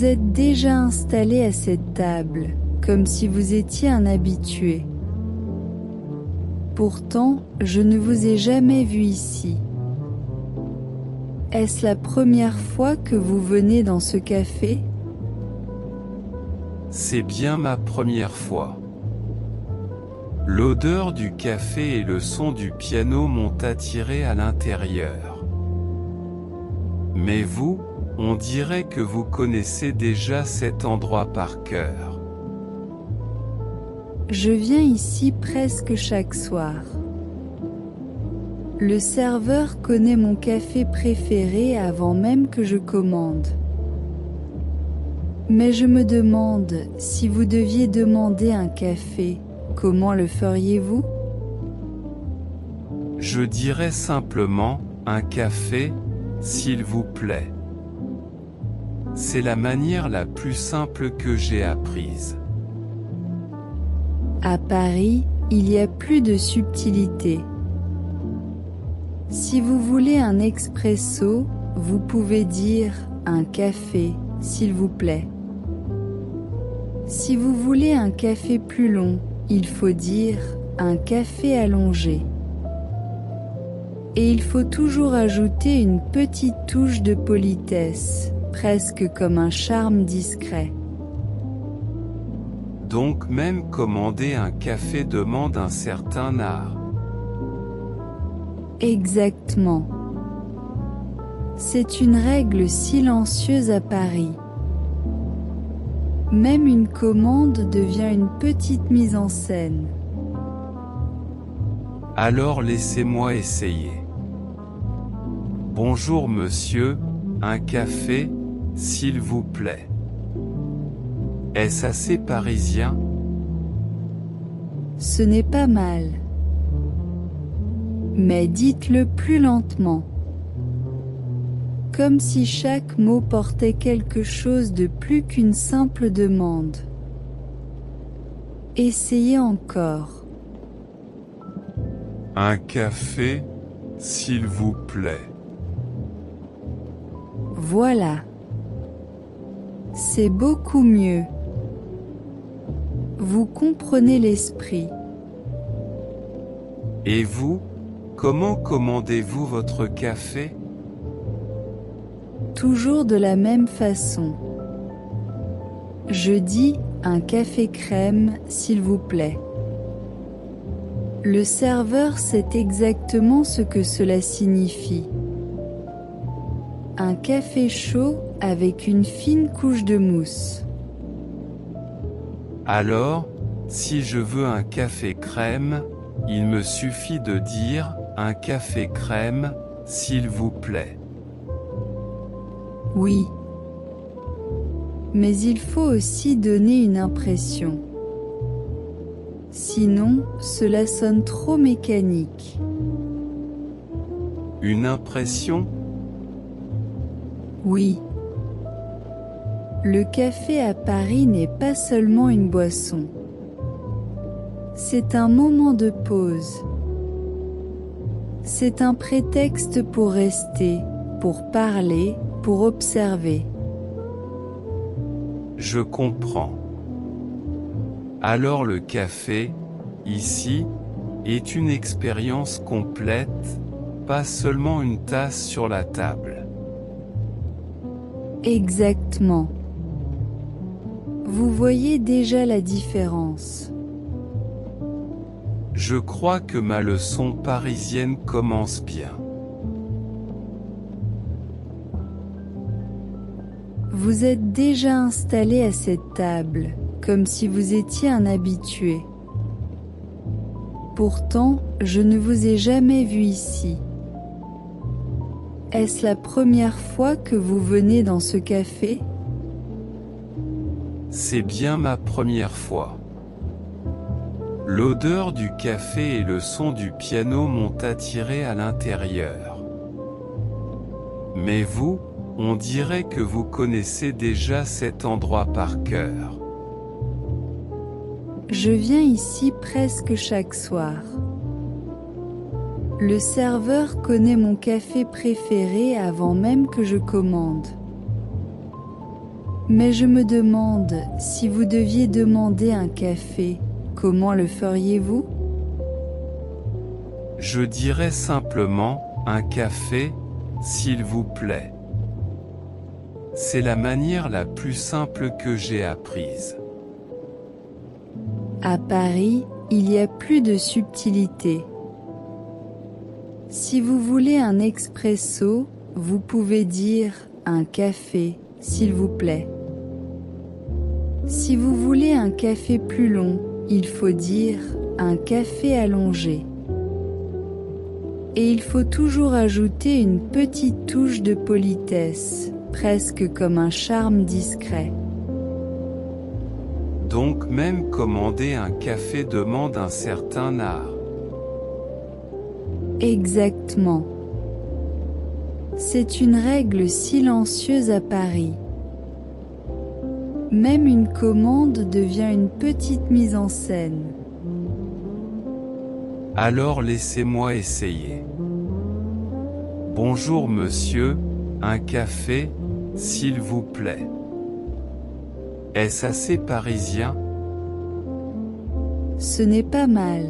Vous êtes déjà installé à cette table, comme si vous étiez un habitué. Pourtant, je ne vous ai jamais vu ici. Est-ce la première fois que vous venez dans ce café? C'est bien ma première fois. L'odeur du café et le son du piano m'ont attiré à l'intérieur. Mais vous, on dirait que vous connaissez déjà cet endroit par cœur. Je viens ici presque chaque soir. Le serveur connaît mon café préféré avant même que je commande. Mais je me demande, si vous deviez demander un café, comment le feriez-vous? Je dirais simplement, un café, s'il vous plaît. C'est la manière la plus simple que j'ai apprise. À Paris, il y a plus de subtilité. Si vous voulez un expresso, vous pouvez dire un café, s'il vous plaît. Si vous voulez un café plus long, il faut dire un café allongé. Et il faut toujours ajouter une petite touche de politesse, presque comme un charme discret. Donc même commander un café demande un certain art. Exactement. C'est une règle silencieuse à Paris. Même une commande devient une petite mise en scène. Alors laissez-moi essayer. Bonjour monsieur, un café, s'il vous plaît. Est-ce assez parisien? Ce n'est pas mal. Mais dites-le plus lentement. Comme si chaque mot portait quelque chose de plus qu'une simple demande. Essayez encore. Un café, s'il vous plaît. Voilà. C'est beaucoup mieux. Vous comprenez l'esprit. Et vous, comment commandez-vous votre café? Toujours de la même façon. Je dis un café crème, s'il vous plaît. Le serveur sait exactement ce que cela signifie. Un café chaud avec une fine couche de mousse. Alors, si je veux un café crème, il me suffit de dire un café crème, s'il vous plaît. Oui. Mais il faut aussi donner une impression. Sinon, cela sonne trop mécanique. Une impression? Oui. Le café à Paris n'est pas seulement une boisson. C'est un moment de pause. C'est un prétexte pour rester, pour parler, pour observer. Je comprends. Alors le café, ici, est une expérience complète, pas seulement une tasse sur la table. Exactement. Vous voyez déjà la différence. Je crois que ma leçon parisienne commence bien. Vous êtes déjà installé à cette table, comme si vous étiez un habitué. Pourtant, je ne vous ai jamais vu ici. Est-ce la première fois que vous venez dans ce café? C'est bien ma première fois. L'odeur du café et le son du piano m'ont attiré à l'intérieur. Mais vous, on dirait que vous connaissez déjà cet endroit par cœur. Je viens ici presque chaque soir. Le serveur connaît mon café préféré avant même que je commande. Mais je me demande, si vous deviez demander un café, comment le feriez-vous? Je dirais simplement, un café, s'il vous plaît. C'est la manière la plus simple que j'ai apprise. À Paris, il y a plus de subtilité. Si vous voulez un expresso, vous pouvez dire un café, s'il vous plaît. Si vous voulez un café plus long, il faut dire un café allongé. Et il faut toujours ajouter une petite touche de politesse, presque comme un charme discret. Donc même commander un café demande un certain art. Exactement. C'est une règle silencieuse à Paris. Même une commande devient une petite mise en scène. Alors laissez-moi essayer. Bonjour monsieur, un café, s'il vous plaît. Est-ce assez parisien? Ce n'est pas mal.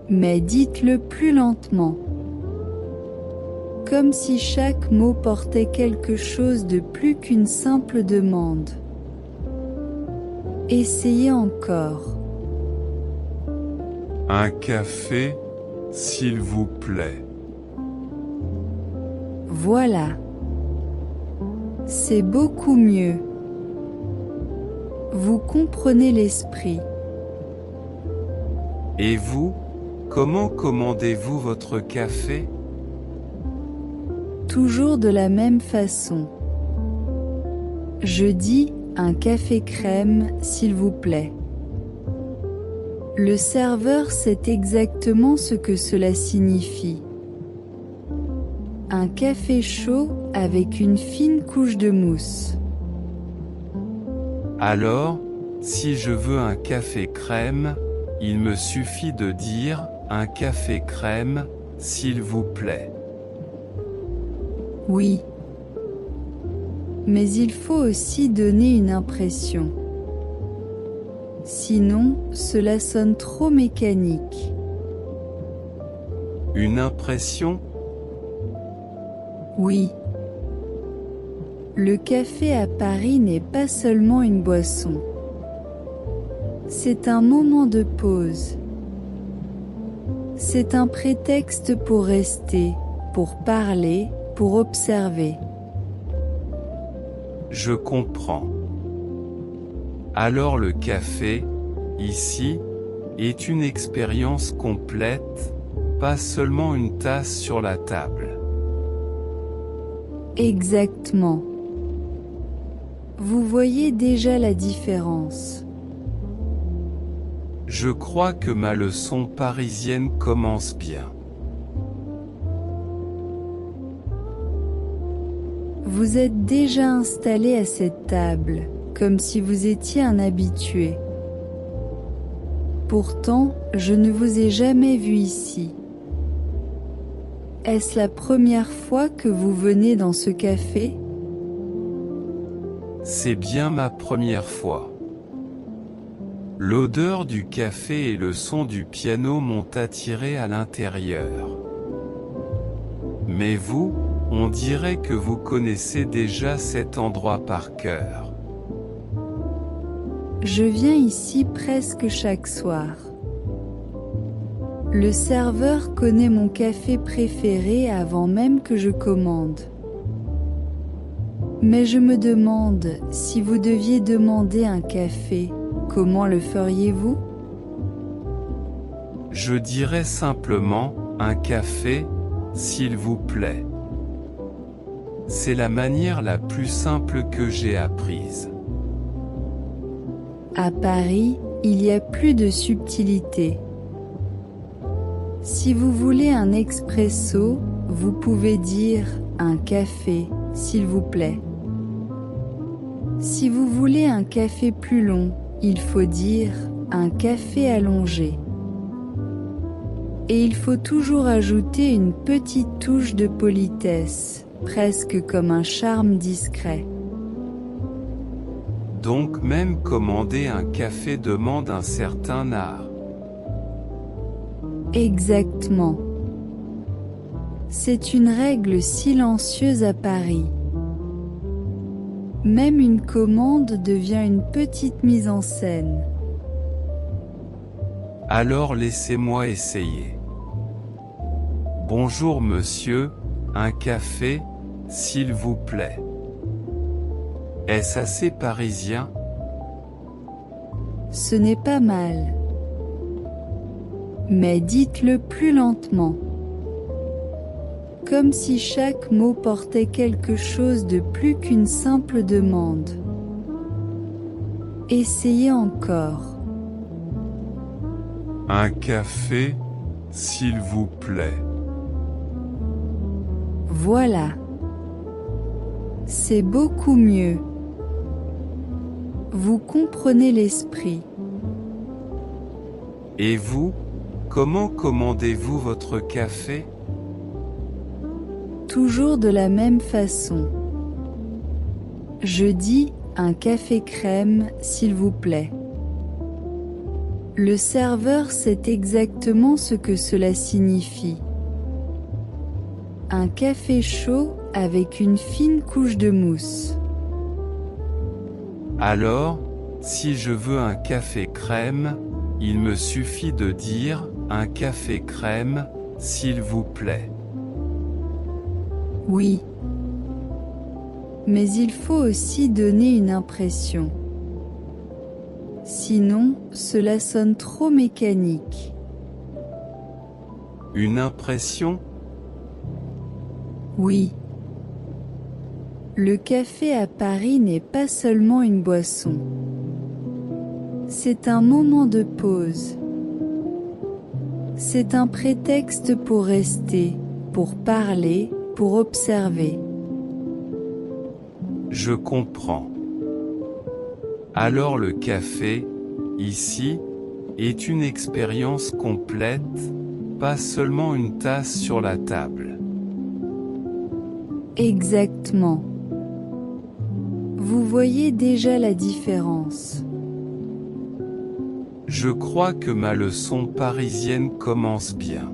Mais dites-le plus lentement. Comme si chaque mot portait quelque chose de plus qu'une simple demande. Essayez encore. Un café, s'il vous plaît. Voilà. C'est beaucoup mieux. Vous comprenez l'esprit. Et vous, comment commandez-vous votre café? Toujours de la même façon. Je dis un café crème, s'il vous plaît. Le serveur sait exactement ce que cela signifie. Un café chaud avec une fine couche de mousse. Alors, si je veux un café crème, il me suffit de dire un café crème, s'il vous plaît. Oui. Mais il faut aussi donner une impression. Sinon, cela sonne trop mécanique. Une impression? Oui. Le café à Paris n'est pas seulement une boisson. C'est un moment de pause. C'est un prétexte pour rester, pour parler, pour observer. Je comprends. Alors le café, ici, est une expérience complète, pas seulement une tasse sur la table. Exactement. Vous voyez déjà la différence. Je crois que ma leçon parisienne commence bien. Vous êtes déjà installé à cette table, comme si vous étiez un habitué. Pourtant, je ne vous ai jamais vu ici. Est-ce la première fois que vous venez dans ce café? C'est bien ma première fois. L'odeur du café et le son du piano m'ont attiré à l'intérieur. Mais vous, on dirait que vous connaissez déjà cet endroit par cœur. Je viens ici presque chaque soir. Le serveur connaît mon café préféré avant même que je commande. Mais je me demande, si vous deviez demander un café, comment le feriez-vous? Je dirais simplement, un café, s'il vous plaît. C'est la manière la plus simple que j'ai apprise. À Paris, il y a plus de subtilité. Si vous voulez un expresso, vous pouvez dire un café, s'il vous plaît. Si vous voulez un café plus long, il faut dire un café allongé. Et il faut toujours ajouter une petite touche de politesse, presque comme un charme discret. Donc même commander un café demande un certain art. Exactement. C'est une règle silencieuse à Paris. Même une commande devient une petite mise en scène. Alors laissez-moi essayer. Bonjour monsieur, un café, s'il vous plaît. Est-ce assez parisien? Ce n'est pas mal. Mais dites-le plus lentement. Comme si chaque mot portait quelque chose de plus qu'une simple demande. Essayez encore. Un café, s'il vous plaît. Voilà. C'est beaucoup mieux. Vous comprenez l'esprit. Et vous, comment commandez-vous votre café? Toujours de la même façon. Je dis un café crème, s'il vous plaît. Le serveur sait exactement ce que cela signifie. Un café chaud avec une fine couche de mousse. Alors, si je veux un café crème, il me suffit de dire un café crème, s'il vous plaît. Oui. Mais il faut aussi donner une impression. Sinon, cela sonne trop mécanique. Une impression? Oui. Le café à Paris n'est pas seulement une boisson. C'est un moment de pause. C'est un prétexte pour rester, pour parler, pour observer. Je comprends. Alors le café, ici, est une expérience complète, pas seulement une tasse sur la table. Exactement. Vous voyez déjà la différence. Je crois que ma leçon parisienne commence bien.